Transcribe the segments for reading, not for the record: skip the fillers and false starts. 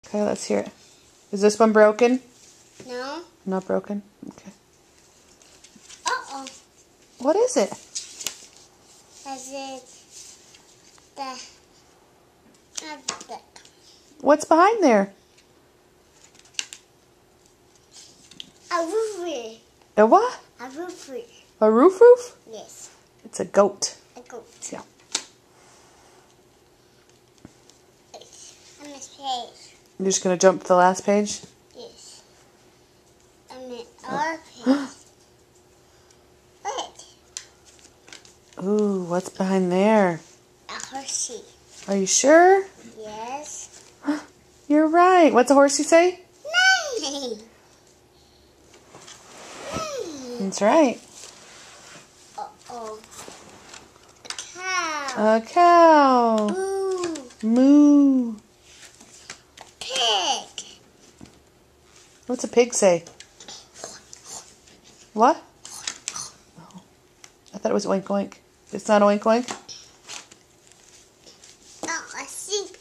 Okay, let's hear it. Is this one broken? No. Not broken? Okay. Uh-oh. What is it? Is it the What's behind there? a roof? A what? A roof? A roof? Yes. It's a goat. A goat. Yeah. On this page. You're just going to jump to the last page? Yes. On the other page. What? Ooh, what's behind there? A horsey. Are you sure? Yes. You're right. What's a horsey say? Nine. That's right. Uh-oh. A cow. A cow. Moo. Moo. Pig. What's a pig say? What? Oh, I thought it was oink oink. It's not oink oink? Oh, a sheep.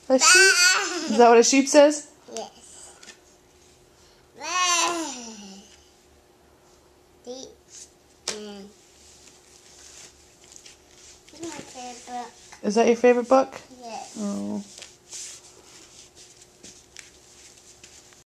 A sheep? Is that what a sheep says? Yes. This is my favorite book. Is that your favorite book? Yes. Oh.